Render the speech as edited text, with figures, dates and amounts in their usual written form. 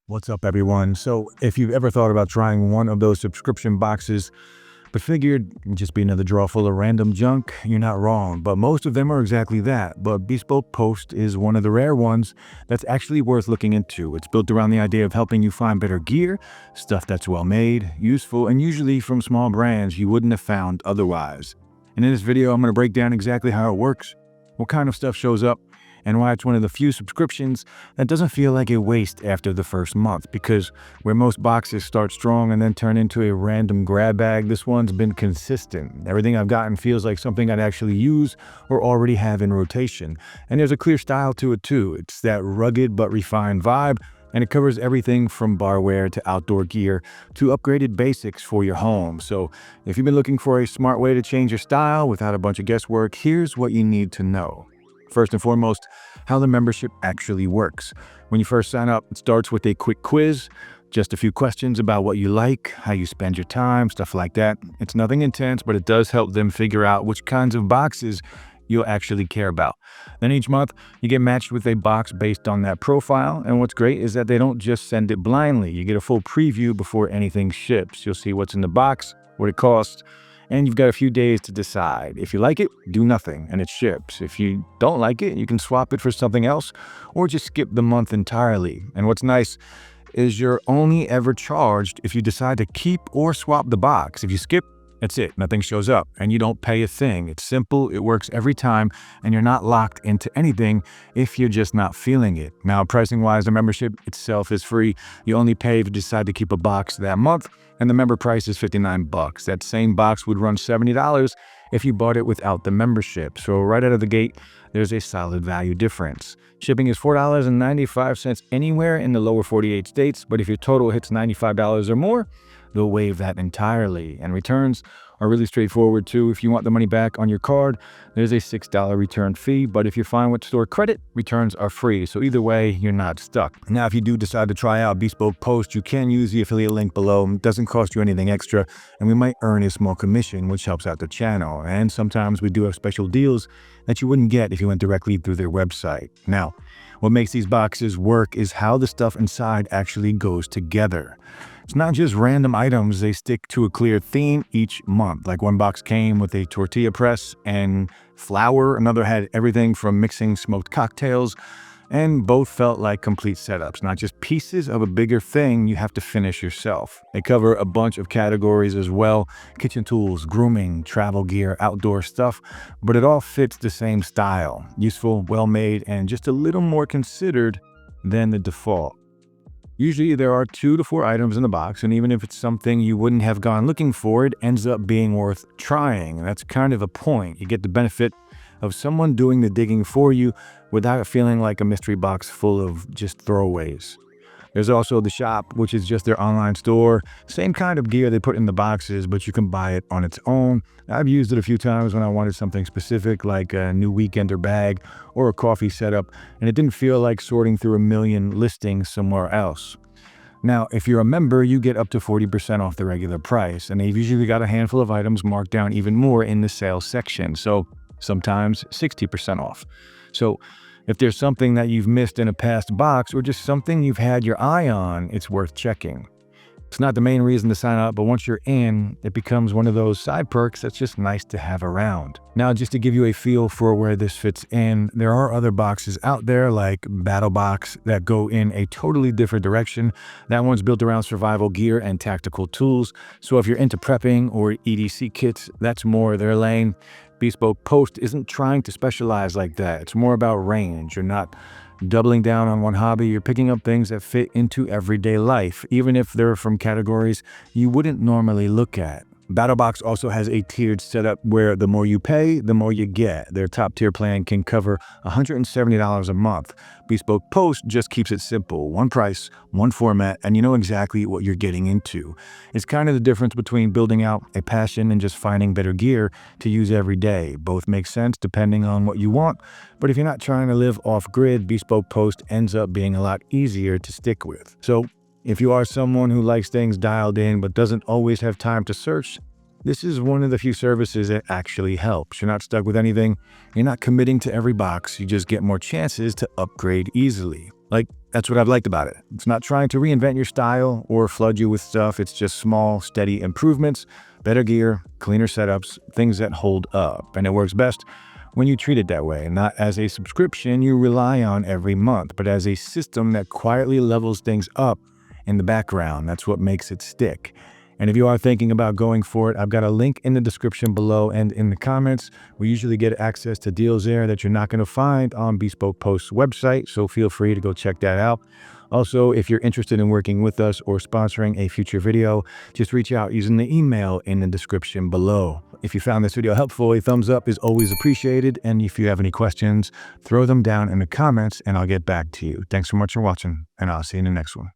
What's up, everyone? So, if you've ever thought about trying one of those subscription boxes, but figured it'd just be another drawer full of random junk, you're not wrong. But most of them are exactly that. But Bespoke Post is one of the rare ones that's actually worth looking into. It's built around the idea of helping you find better gear, stuff that's well made, useful, and usually from small brands you wouldn't have found otherwise. And in this video, I'm going to break down exactly how it works, what kind of stuff shows up, and why it's one of the few subscriptions that doesn't feel like a waste after the first month. Because where most boxes start strong and then turn into a random grab bag, this one's been consistent. Everything I've gotten feels like something I'd actually use or already have in rotation. And there's a clear style to it too. It's that rugged but refined vibe, and it covers everything from barware to outdoor gear to upgraded basics for your home. So if you've been looking for a smart way to change your style without a bunch of guesswork, here's what you need to know. First and foremost, how the membership actually works. When you first sign up, it starts with a quick quiz, just a few questions about what you like, how you spend your time, stuff like that. It's nothing intense, but it does help them figure out which kinds of boxes you'll actually care about. Then each month, you get matched with a box based on that profile. And what's great is that they don't just send it blindly. You get a full preview before anything ships. You'll see what's in the box, what it costs, and you've got a few days to decide. If you like it, do nothing, and it ships. If you don't like it, you can swap it for something else, or just skip the month entirely. And what's nice is you're only ever charged if you decide to keep or swap the box. If you skip, that's it, nothing shows up, and you don't pay a thing. It's simple, it works every time, and you're not locked into anything if you're just not feeling it. Now, pricing-wise, the membership itself is free. You only pay if you decide to keep a box that month, and the member price is $59. That same box would run $70 if you bought it without the membership. So right out of the gate, there's a solid value difference. Shipping is $4.95 anywhere in the lower 48 states, but if your total hits $95 or more, they'll waive that entirely. And returns are really straightforward too. If you want the money back on your card, there's a $6 return fee, but if you're fine with store credit, returns are free. So either way, you're not stuck. Now, if you do decide to try out Bespoke Post, you can use the affiliate link below. It doesn't cost you anything extra, and we might earn a small commission, which helps out the channel. And sometimes we do have special deals that you wouldn't get if you went directly through their website. Now, what makes these boxes work is how the stuff inside actually goes together. It's not just random items, they stick to a clear theme each month. Like one box came with a tortilla press and flour, another had everything from mixing smoked cocktails, and both felt like complete setups, not just pieces of a bigger thing you have to finish yourself. They cover a bunch of categories as well: kitchen tools, grooming, travel gear, outdoor stuff, but it all fits the same style: useful, well-made, and just a little more considered than the default. Usually there are 2 to 4 items in the box, and even if it's something you wouldn't have gone looking for, it ends up being worth trying. That's kind of a point. You get the benefit of someone doing the digging for you without it feeling like a mystery box full of just throwaways. There's also the shop, which is just their online store. Same kind of gear they put in the boxes, but you can buy it on its own. I've used it a few times when I wanted something specific, like a new weekender bag or a coffee setup, and it didn't feel like sorting through a million listings somewhere else. Now, if you're a member, you get up to 40% off the regular price, and they've usually got a handful of items marked down even more in the sales section, so sometimes 60% off. So if there's something that you've missed in a past box or just something you've had your eye on, it's worth checking. It's not the main reason to sign up, but once you're in, it becomes one of those side perks that's just nice to have around. Now, just to give you a feel for where this fits in, there are other boxes out there like Battle Box that go in a totally different direction. That one's built around survival gear and tactical tools. So if you're into prepping or EDC kits, that's more their lane. Bespoke Post isn't trying to specialize like that. It's more about range. You're not doubling down on one hobby. You're picking up things that fit into everyday life, even if they're from categories you wouldn't normally look at. BattleBox also has a tiered setup where the more you pay, the more you get. Their top tier plan can cover $170 a month. Bespoke Post just keeps it simple: one price, one format, and you know exactly what you're getting into. It's kind of the difference between building out a passion and just finding better gear to use every day. Both make sense depending on what you want, but if you're not trying to live off-grid, Bespoke Post ends up being a lot easier to stick with. So if you are someone who likes things dialed in but doesn't always have time to search, this is one of the few services that actually helps. You're not stuck with anything. You're not committing to every box. You just get more chances to upgrade easily. Like, that's what I've liked about it. It's not trying to reinvent your style or flood you with stuff. It's just small, steady improvements, better gear, cleaner setups, things that hold up. And it works best when you treat it that way, not as a subscription you rely on every month, but as a system that quietly levels things up in the background. That's what makes it stick. And if you are thinking about going for it, I've got a link in the description below and in the comments. We usually get access to deals there that you're not going to find on Bespoke Post's website, so feel free to go check that out. Also, if you're interested in working with us or sponsoring a future video, just reach out using the email in the description below. If you found this video helpful, a thumbs up is always appreciated. And if you have any questions, throw them down in the comments and I'll get back to you. Thanks so much for watching, and I'll see you in the next one.